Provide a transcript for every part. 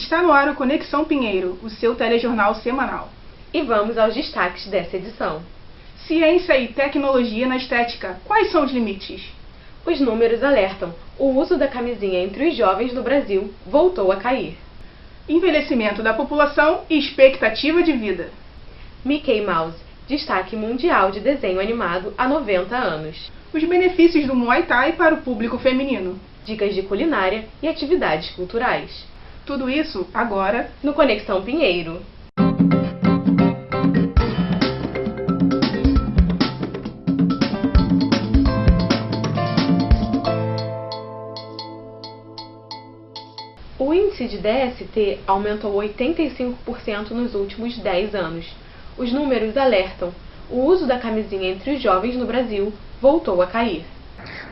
Está no ar o Conexão Pinheiro, o seu telejornal semanal. E vamos aos destaques dessa edição. Ciência e tecnologia na estética. Quais são os limites? Os números alertam. O uso da camisinha entre os jovens no Brasil voltou a cair. Envelhecimento da população e expectativa de vida. Mickey Mouse, destaque mundial de desenho animado há 90 anos. Os benefícios do Muay Thai para o público feminino. Dicas de culinária e atividades culturais. Tudo isso agora no Conexão Pinheiro. O índice de DST aumentou 85% nos últimos 10 anos. Os números alertam. O uso da camisinha entre os jovens no Brasil voltou a cair.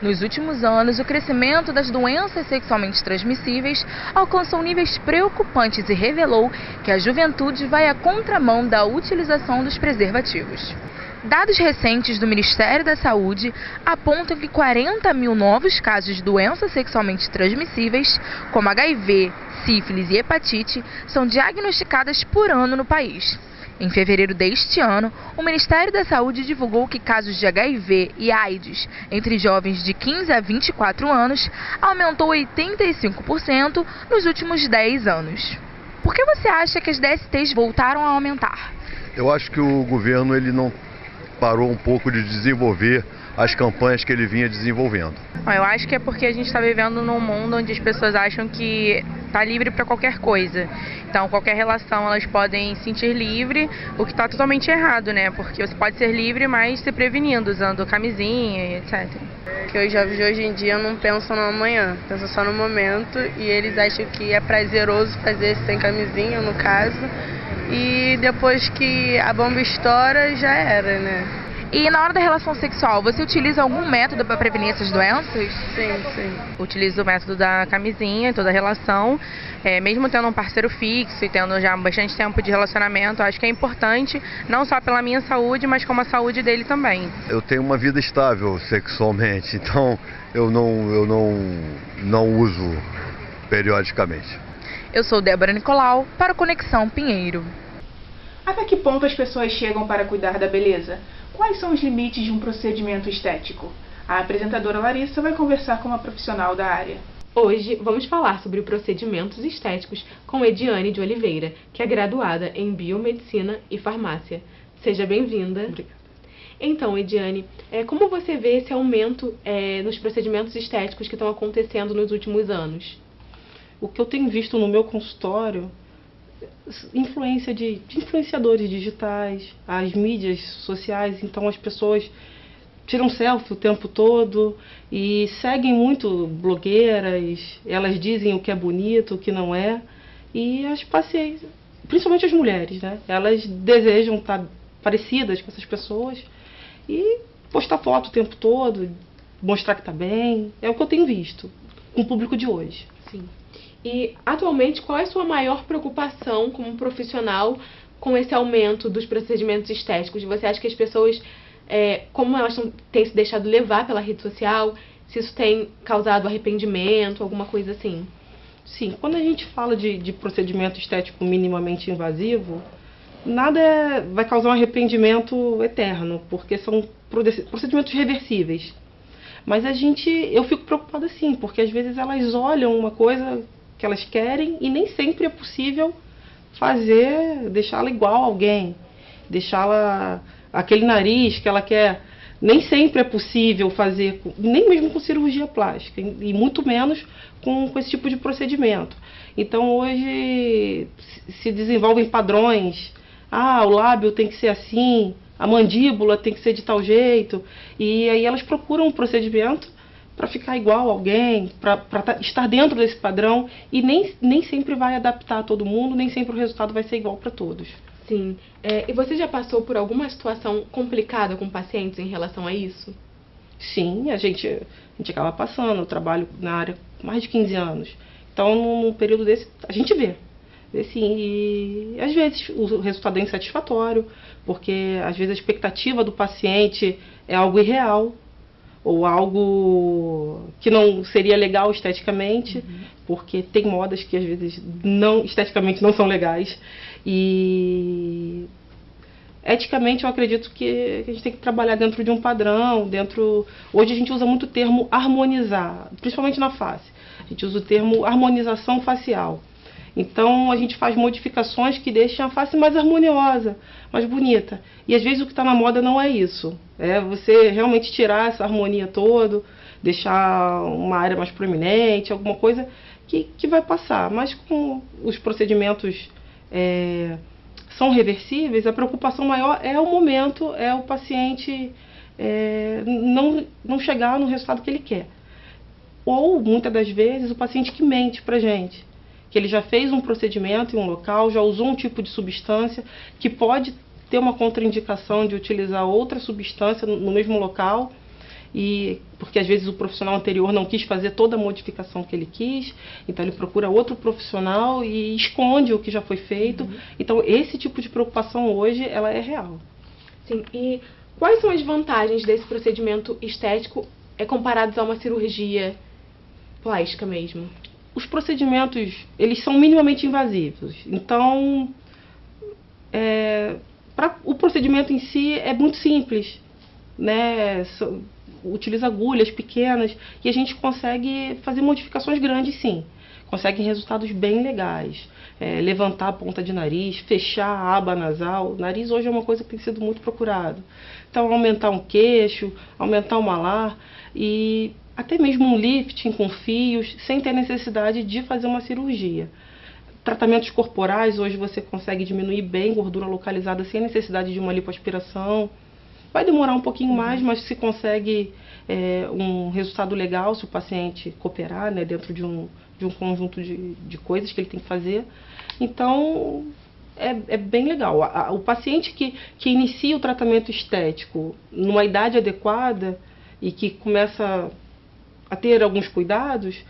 Nos últimos anos, o crescimento das doenças sexualmente transmissíveis alcançou níveis preocupantes e revelou que a juventude vai à contramão da utilização dos preservativos. Dados recentes do Ministério da Saúde apontam que 40 mil novos casos de doenças sexualmente transmissíveis, como HIV, sífilis e hepatite, são diagnosticadas por ano no país. Em fevereiro deste ano, o Ministério da Saúde divulgou que casos de HIV e AIDS entre jovens de 15 a 24 anos aumentou 85% nos últimos 10 anos. Por que você acha que as DSTs voltaram a aumentar? Eu acho que o governo não parou um pouco de desenvolver as campanhas que ele vinha desenvolvendo. Eu acho que é porque a gente está vivendo num mundo onde as pessoas acham que está livre para qualquer coisa. Então, qualquer relação elas podem sentir livre, o que está totalmente errado, né? Porque você pode ser livre, mas se prevenindo, usando camisinha e etc. Que os jovens de hoje em dia não pensam no amanhã, pensam só no momento, e eles acham que é prazeroso fazer sem camisinha, no caso, e depois que a bomba estoura, já era, né? E na hora da relação sexual, você utiliza algum método para prevenir essas doenças? Sim. Utilizo o método da camisinha em toda a relação, mesmo tendo um parceiro fixo e tendo já bastante tempo de relacionamento, acho que é importante, não só pela minha saúde, mas como a saúde dele também. Eu tenho uma vida estável sexualmente, então eu não uso periodicamente. Eu sou Débora Nicolau, para o Conexão Pinheiro. Até que ponto as pessoas chegam para cuidar da beleza? Quais são os limites de um procedimento estético? A apresentadora Larissa vai conversar com uma profissional da área. Hoje vamos falar sobre procedimentos estéticos com Ediane de Oliveira, que é graduada em Biomedicina e Farmácia. Seja bem-vinda. Obrigada. Então, Ediane, como você vê esse aumento nos procedimentos estéticos que estão acontecendo nos últimos anos? O que eu tenho visto no meu consultório, influência de influenciadores digitais, as mídias sociais, então as pessoas tiram selfie o tempo todo e seguem muito blogueiras, elas dizem o que é bonito, o que não é, e as pacientes, principalmente as mulheres, né? Elas desejam estar parecidas com essas pessoas e postar foto o tempo todo, mostrar que está bem, é o que eu tenho visto com o público de hoje. Sim. E, atualmente, qual é a sua maior preocupação como profissional com esse aumento dos procedimentos estéticos? Você acha que as pessoas, como elas têm se deixado levar pela rede social, se isso tem causado arrependimento, alguma coisa assim? Sim, quando a gente fala de procedimento estético minimamente invasivo, nada vai causar um arrependimento eterno, porque são procedimentos reversíveis. Mas eu fico preocupada sim, porque às vezes elas olham uma coisa que elas querem e nem sempre é possível deixá-la igual a alguém, deixá-la aquele nariz que ela quer, nem sempre é possível fazer, nem mesmo com cirurgia plástica, e muito menos com esse tipo de procedimento. Então hoje se desenvolvem padrões, o lábio tem que ser assim, a mandíbula tem que ser de tal jeito, e aí elas procuram um procedimento para ficar igual a alguém, para estar dentro desse padrão, e nem sempre vai adaptar a todo mundo, nem sempre o resultado vai ser igual para todos. Sim. E você já passou por alguma situação complicada com pacientes em relação a isso? Sim, a gente acaba passando. Eu trabalho na área há mais de 15 anos. Então, num período desse, a gente vê. Sim, e às vezes o resultado é insatisfatório, porque às vezes a expectativa do paciente é algo irreal, ou algo que não seria legal esteticamente. porque tem modas que às vezes esteticamente não são legais. E eticamente eu acredito que a gente tem que trabalhar dentro de um padrão, hoje a gente usa muito o termo harmonizar, principalmente na face. A gente usa o termo harmonização facial. Então a gente faz modificações que deixam a face mais harmoniosa, mais bonita. E às vezes o que está na moda não é isso. É você realmente tirar essa harmonia toda, deixar uma área mais proeminente, alguma coisa que vai passar. Mas com os procedimentos são reversíveis, a preocupação maior é o momento, é o paciente não chegar no resultado que ele quer. Ou, muitas das vezes, o paciente que mente pra gente, que ele já fez um procedimento em um local, já usou um tipo de substância, que pode ter uma contraindicação de utilizar outra substância no mesmo local, porque às vezes o profissional anterior não quis fazer toda a modificação que ele quis, então ele procura outro profissional e esconde o que já foi feito. Então esse tipo de preocupação hoje, ela é real. Sim, e quais são as vantagens desse procedimento estético comparados a uma cirurgia plástica mesmo? Os procedimentos, eles são minimamente invasivos. Então, o procedimento em si é muito simples, né? Utiliza agulhas pequenas e a gente consegue fazer modificações grandes, sim. Consegue resultados bem legais. Levantar a ponta de nariz, fechar a aba nasal. O nariz hoje é uma coisa que tem sido muito procurado. Então, aumentar um queixo, aumentar o malar e até mesmo um lifting com fios, sem ter necessidade de fazer uma cirurgia. Tratamentos corporais, hoje você consegue diminuir bem gordura localizada sem necessidade de uma lipoaspiração. Vai demorar um pouquinho mais, mas se consegue um resultado legal se o paciente cooperar, né, dentro de um conjunto de coisas que ele tem que fazer. Então, é bem legal. O paciente que inicia o tratamento estético numa idade adequada e que começa a ter alguns cuidados,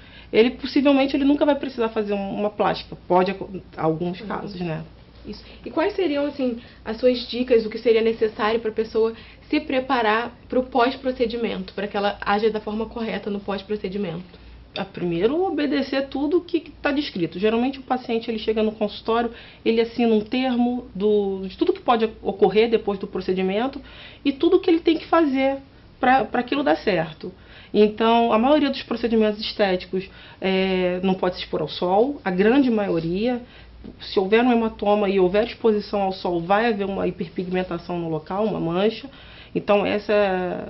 possivelmente ele nunca vai precisar fazer uma plástica. Pode, alguns casos, né? Isso. E quais seriam, assim, as suas dicas, o que seria necessário para a pessoa se preparar para o pós-procedimento, para que ela aja da forma correta no pós-procedimento? Primeiro, obedecer tudo que está descrito. Geralmente o paciente ele chega no consultório, ele assina um termo de tudo que pode ocorrer depois do procedimento e tudo que ele tem que fazer para aquilo dar certo. Então, a maioria dos procedimentos estéticos não pode se expor ao sol, a grande maioria. Se houver um hematoma e houver exposição ao sol, vai haver uma hiperpigmentação no local, uma mancha. Então,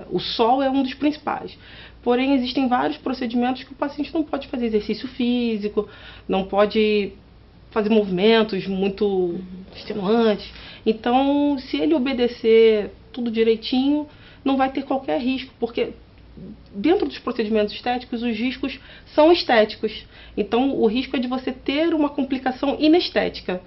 o sol é um dos principais. Porém, existem vários procedimentos que o paciente não pode fazer exercício físico, não pode fazer movimentos muito extenuantes. Então, se ele obedecer tudo direitinho, não vai ter qualquer risco, porque dentro dos procedimentos estéticos, os riscos são estéticos. Então, o risco é de você ter uma complicação inestética.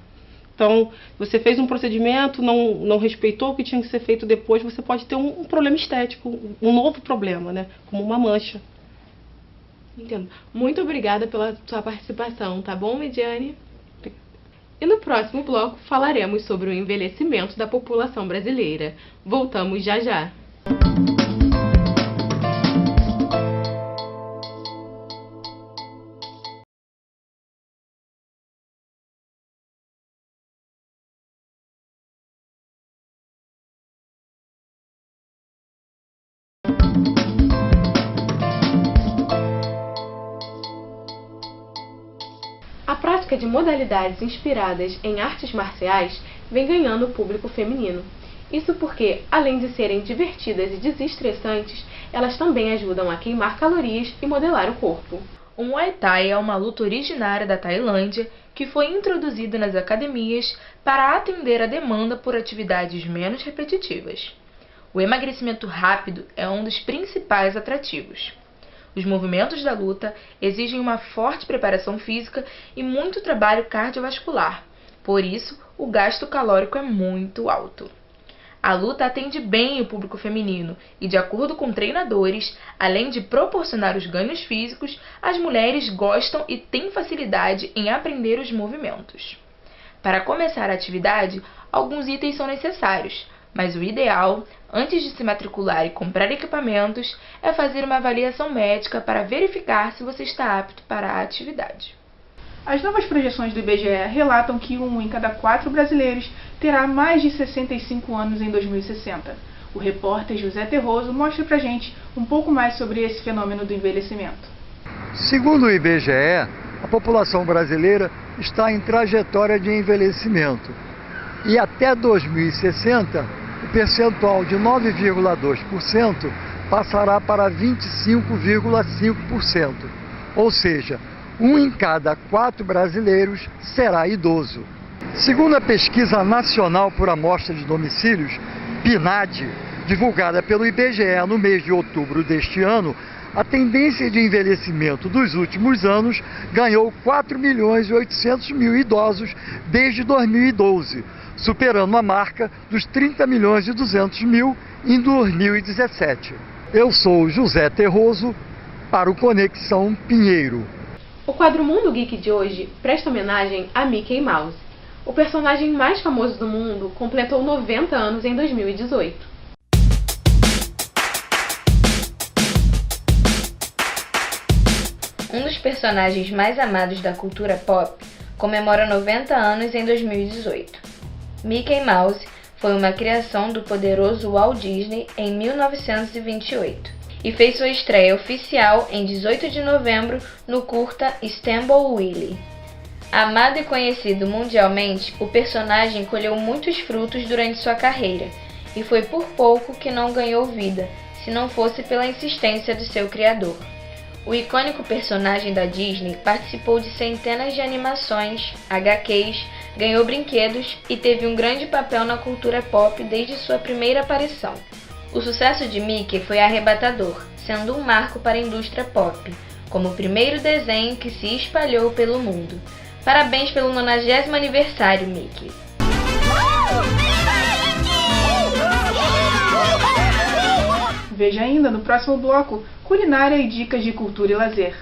Então, você fez um procedimento, não respeitou o que tinha que ser feito depois, você pode ter um problema estético, um novo problema, né? Como uma mancha. Entendo. Muito obrigada pela sua participação, tá bom, Mediane? E no próximo bloco falaremos sobre o envelhecimento da população brasileira. Voltamos já já. A prática de modalidades inspiradas em artes marciais vem ganhando o público feminino. Isso porque, além de serem divertidas e desestressantes, elas também ajudam a queimar calorias e modelar o corpo. O Muay Thai é uma luta originária da Tailândia que foi introduzida nas academias para atender a demanda por atividades menos repetitivas. O emagrecimento rápido é um dos principais atrativos. Os movimentos da luta exigem uma forte preparação física e muito trabalho cardiovascular, por isso o gasto calórico é muito alto. A luta atende bem o público feminino e, de acordo com treinadores, além de proporcionar os ganhos físicos, as mulheres gostam e têm facilidade em aprender os movimentos. Para começar a atividade, alguns itens são necessários: Mas o ideal, antes de se matricular e comprar equipamentos, é fazer uma avaliação médica para verificar se você está apto para a atividade. As novas projeções do IBGE relatam que 1 em cada 4 brasileiros terá mais de 65 anos em 2060. O repórter José Terroso mostra pra gente um pouco mais sobre esse fenômeno do envelhecimento. Segundo o IBGE, a população brasileira está em trajetória de envelhecimento e até 2060 o percentual de 9,2% passará para 25,5%, ou seja, 1 em cada 4 brasileiros será idoso. Segundo a Pesquisa Nacional por Amostra de Domicílios, PNAD, divulgada pelo IBGE no mês de outubro deste ano, a tendência de envelhecimento dos últimos anos ganhou 4.800.000 idosos desde 2012, superando a marca dos 30.200.000 em 2017. Eu sou José Terroso para o Conexão Pinheiro. O quadro Mundo Geek de hoje presta homenagem a Mickey Mouse. O personagem mais famoso do mundo completou 90 anos em 2018. Um dos personagens mais amados da cultura pop comemora 90 anos em 2018. Mickey Mouse foi uma criação do poderoso Walt Disney em 1928 e fez sua estreia oficial em 18 de novembro no curta Steamboat Willie. Amado e conhecido mundialmente, o personagem colheu muitos frutos durante sua carreira e foi por pouco que não ganhou vida, se não fosse pela insistência do seu criador. O icônico personagem da Disney participou de centenas de animações, HQs, ganhou brinquedos e teve um grande papel na cultura pop desde sua primeira aparição. O sucesso de Mickey foi arrebatador, sendo um marco para a indústria pop, como o primeiro desenho que se espalhou pelo mundo. Parabéns pelo 90º aniversário, Mickey! Veja ainda no próximo bloco culinária e dicas de cultura e lazer.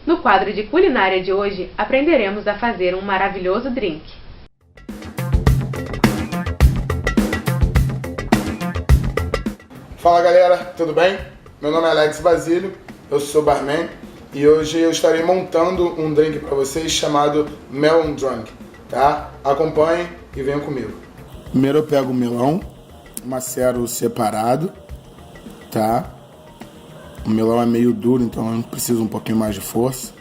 No quadro de culinária de hoje, aprenderemos a fazer um maravilhoso drink. Fala galera, tudo bem? Meu nome é Alex Basílio, eu sou barman e hoje eu estarei montando um drink para vocês chamado Melon Drunk, tá? Acompanhem e venham comigo. Primeiro eu pego o melão, macero separado, tá? O melão é meio duro, então eu preciso um pouquinho mais de força.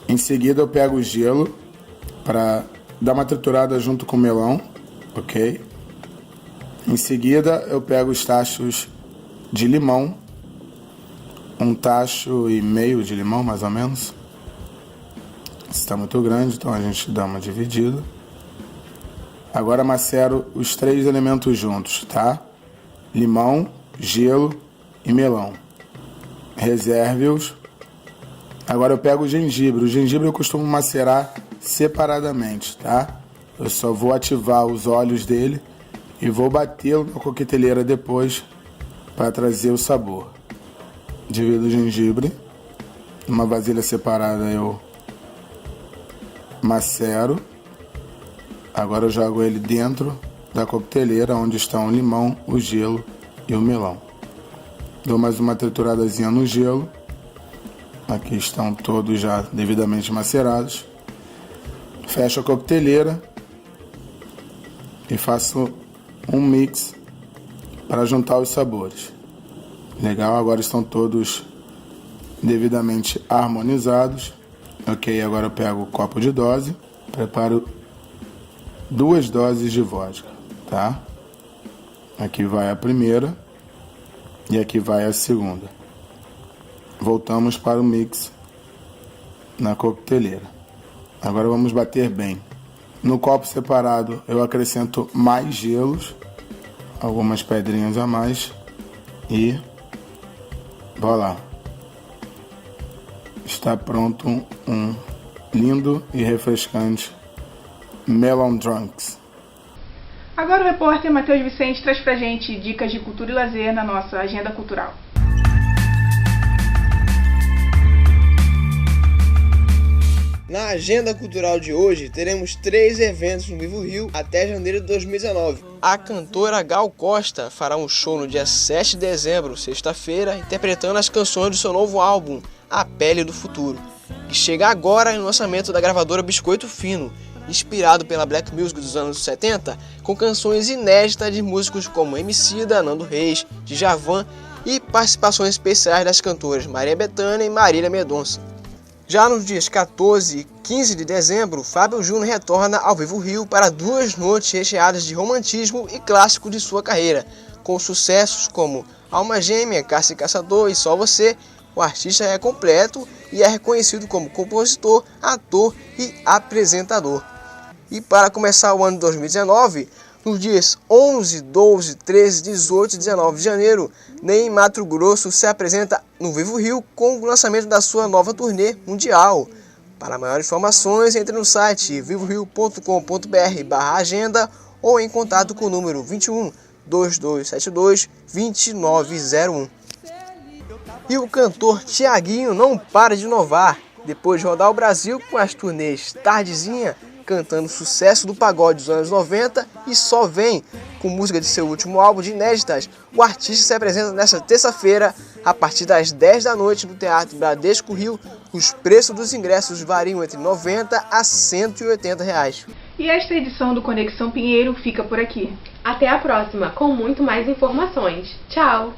Em seguida eu pego o gelo para dar uma triturada junto com o melão, ok? Em seguida eu pego os tachos de limão, um tacho e meio de limão mais ou menos. Está muito grande, então a gente dá uma dividida. Agora macero os 3 elementos juntos, tá? Limão, gelo e melão. Reserve-os. Agora eu pego o gengibre. O gengibre eu costumo macerar separadamente, tá? Eu só vou ativar os óleos dele e vou batê-lo na coqueteleira depois para trazer o sabor. Divido o gengibre. Numa vasilha separada eu macero. Agora eu jogo ele dentro da coqueteleira onde estão o limão, o gelo e o melão. Dou mais uma trituradazinha no gelo. Aqui estão todos já devidamente macerados. Fecho a coqueteleira e faço um mix para juntar os sabores. Legal, agora estão todos devidamente harmonizados. Ok, agora eu pego o copo de dose, preparo 2 doses de vodka, tá? Aqui vai a primeira e aqui vai a segunda. Voltamos para o mix na coqueteleira. Agora vamos bater bem. No copo separado eu acrescento mais gelos, algumas pedrinhas a mais e voilà. está pronto um lindo e refrescante Melon Drunks. Agora o repórter Matheus Vicente traz pra gente dicas de cultura e lazer na nossa agenda cultural. Na agenda cultural de hoje, teremos 3 eventos no Vivo Rio até janeiro de 2019. A cantora Gal Costa fará um show no dia 7 de dezembro, sexta-feira, interpretando as canções do seu novo álbum, A Pele do Futuro, que chega agora no lançamento da gravadora Biscoito Fino, inspirado pela Black Music dos anos 70, com canções inéditas de músicos como Emicida, Nando Reis, Djavan e participações especiais das cantoras Maria Bethânia e Marília Mendonça. Já nos dias 14 e 15 de dezembro, Fábio Júnior retorna ao Vivo Rio para 2 noites recheadas de romantismo e clássico de sua carreira, com sucessos como Alma Gêmea, Caça e Caçador e Só Você. O artista é completo e é reconhecido como compositor, ator e apresentador. E para começar o ano de 2019, nos dias 11, 12, 13, 18 e 19 de janeiro, Ney Mato Grosso se apresenta no Vivo Rio com o lançamento da sua nova turnê mundial. Para maiores informações, entre no site vivorio.com.br/agenda ou em contato com o número 21 2272 2901. E o cantor Thiaguinho não para de inovar. Depois de rodar o Brasil com as turnês Tardezinha, cantando sucesso do pagode dos anos 90 e Só Vem, com música de seu último álbum de inéditas, o artista se apresenta nesta terça-feira, a partir das 10 da noite, no Teatro Bradesco Rio. Os preços dos ingressos variam entre R$ 90 a R$ 180 reais. E esta edição do Conexão Pinheiro fica por aqui. Até a próxima, com muito mais informações. Tchau!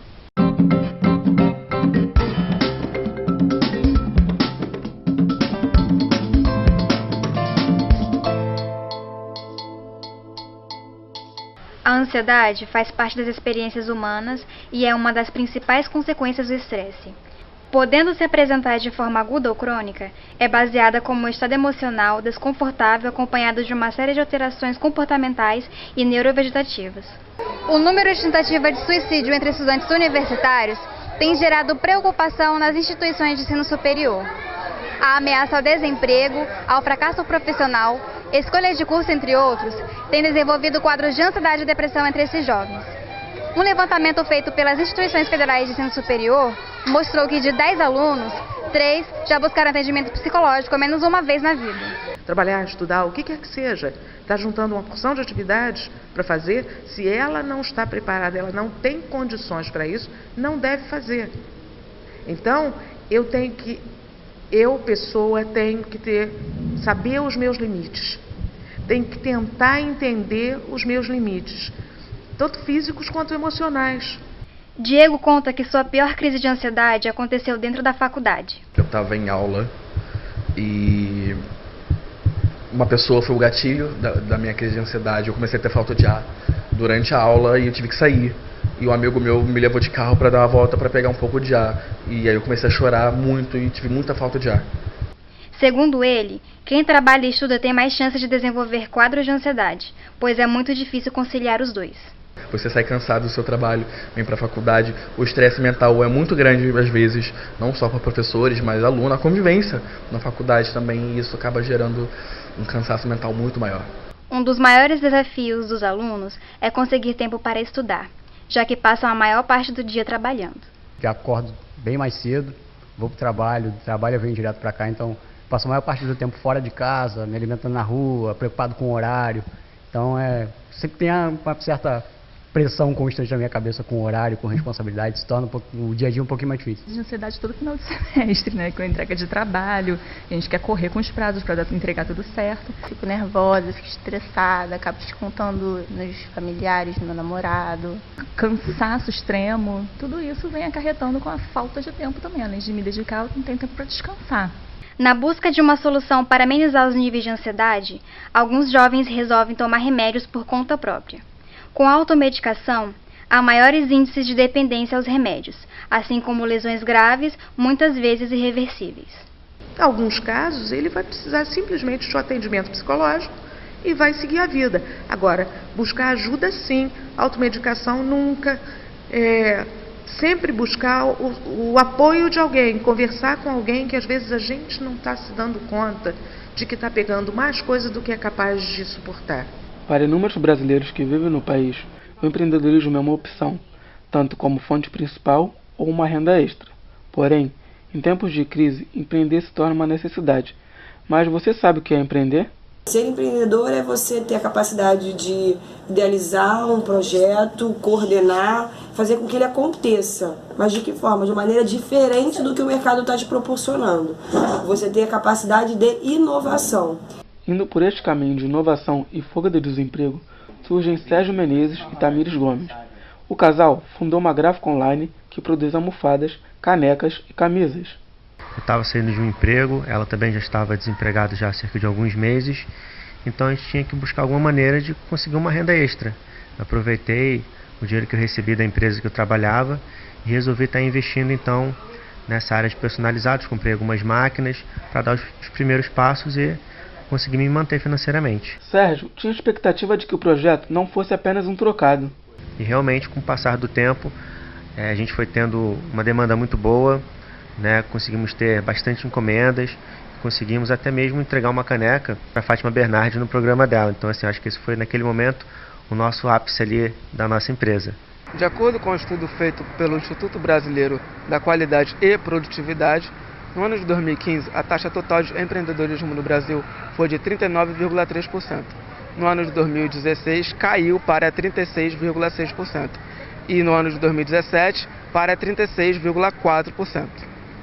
A ansiedade faz parte das experiências humanas e é uma das principais consequências do estresse. Podendo se apresentar de forma aguda ou crônica, é baseada como um estado emocional desconfortável acompanhado de uma série de alterações comportamentais e neurovegetativas. O número de tentativas de suicídio entre estudantes universitários tem gerado preocupação nas instituições de ensino superior. A ameaça ao desemprego, ao fracasso profissional, escolha de curso, entre outros, tem desenvolvido quadros de ansiedade e depressão entre esses jovens. Um levantamento feito pelas instituições federais de ensino superior mostrou que de 10 alunos, 3 já buscaram atendimento psicológico ao menos uma vez na vida. Trabalhar, estudar, o que quer que seja, está juntando uma porção de atividades para fazer. Se ela não está preparada, ela não tem condições para isso, não deve fazer. Então, pessoa, tenho que saber os meus limites. Tenho que tentar entender os meus limites, tanto físicos quanto emocionais. Diego conta que sua pior crise de ansiedade aconteceu dentro da faculdade. Eu estava em aula e uma pessoa foi o gatilho da minha crise de ansiedade. Eu comecei a ter falta de ar durante a aula e eu tive que sair. E um amigo meu me levou de carro para dar uma volta para pegar um pouco de ar. E aí eu comecei a chorar muito e tive muita falta de ar. Segundo ele, quem trabalha e estuda tem mais chance de desenvolver quadros de ansiedade, pois é muito difícil conciliar os dois. Você sai cansado do seu trabalho, vem para a faculdade, o estresse mental é muito grande às vezes, não só para professores, mas aluno, a convivência na faculdade também, e isso acaba gerando um cansaço mental muito maior. Um dos maiores desafios dos alunos é conseguir tempo para estudar, já que passam a maior parte do dia trabalhando. Eu acordo bem mais cedo, vou para o trabalho eu venho direto para cá, então passo a maior parte do tempo fora de casa, me alimentando na rua, preocupado com o horário. Então sempre tem uma certa pressão constante na minha cabeça com o horário, com responsabilidade, se torna o dia a dia um pouquinho mais difícil. De ansiedade todo final de semestre, né? Com a entrega de trabalho, a gente quer correr com os prazos para entregar tudo certo. Fico nervosa, fico estressada, acabo descontando nos familiares do meu namorado. Cansaço extremo, tudo isso vem acarretando com a falta de tempo também. Além de me dedicar, eu não tenho tempo para descansar. Na busca de uma solução para amenizar os níveis de ansiedade, alguns jovens resolvem tomar remédios por conta própria. Com a automedicação, há maiores índices de dependência aos remédios, assim como lesões graves, muitas vezes irreversíveis. Em alguns casos, ele vai precisar simplesmente de um atendimento psicológico e vai seguir a vida. Agora, buscar ajuda sim, automedicação nunca. sempre buscar o apoio de alguém, conversar com alguém que às vezes a gente não está se dando conta de que está pegando mais coisa do que é capaz de suportar. Para inúmeros brasileiros que vivem no país, o empreendedorismo é uma opção, tanto como fonte principal ou uma renda extra. Porém, em tempos de crise, empreender se torna uma necessidade. Mas você sabe o que é empreender? Ser empreendedor é você ter a capacidade de idealizar um projeto, coordenar, fazer com que ele aconteça. Mas de que forma? De maneira diferente do que o mercado está te proporcionando. Você ter a capacidade de inovação. Indo por este caminho de inovação e fuga do desemprego, surgem Sérgio Menezes e Tamires Gomes. O casal fundou uma gráfica online que produz almofadas, canecas e camisas. Eu estava saindo de um emprego, ela também já estava desempregada já há cerca de alguns meses, então a gente tinha que buscar alguma maneira de conseguir uma renda extra. Aproveitei o dinheiro que eu recebi da empresa que eu trabalhava e resolvi estar investindo então nessa área de personalizados. Comprei algumas máquinas para dar os primeiros passos e conseguir me manter financeiramente. Sérgio tinha expectativa de que o projeto não fosse apenas um trocado. E realmente, com o passar do tempo, a gente foi tendo uma demanda muito boa, né? Conseguimos ter bastante encomendas, conseguimos até mesmo entregar uma caneca para Fátima Bernardi no programa dela. Então, assim, acho que esse foi naquele momento o nosso ápice ali da nossa empresa. De acordo com o estudo feito pelo Instituto Brasileiro da Qualidade e Produtividade, no ano de 2015, a taxa total de empreendedorismo no Brasil foi de 39,3%. No ano de 2016, caiu para 36,6%. E no ano de 2017, para 36,4%.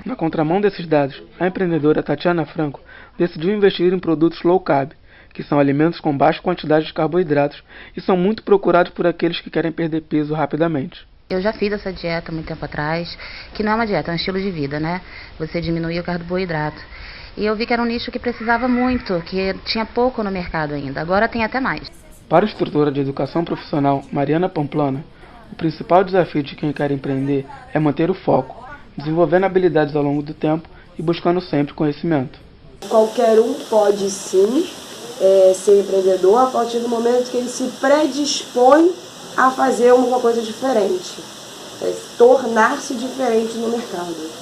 Na contramão desses dados, a empreendedora Tatiana Franco decidiu investir em produtos low carb, que são alimentos com baixa quantidade de carboidratos e são muito procurados por aqueles que querem perder peso rapidamente. Eu já fiz essa dieta muito tempo atrás, que não é uma dieta, é um estilo de vida, né? Você diminuir o carboidrato. E eu vi que era um nicho que precisava muito, que tinha pouco no mercado ainda, agora tem até mais. Para a instrutora de educação profissional Mariana Pamplona, o principal desafio de quem quer empreender é manter o foco, desenvolvendo habilidades ao longo do tempo e buscando sempre conhecimento. Qualquer um pode sim ser empreendedor a partir do momento que ele se predispõe a fazer uma coisa diferente, tornar-se diferente no mercado.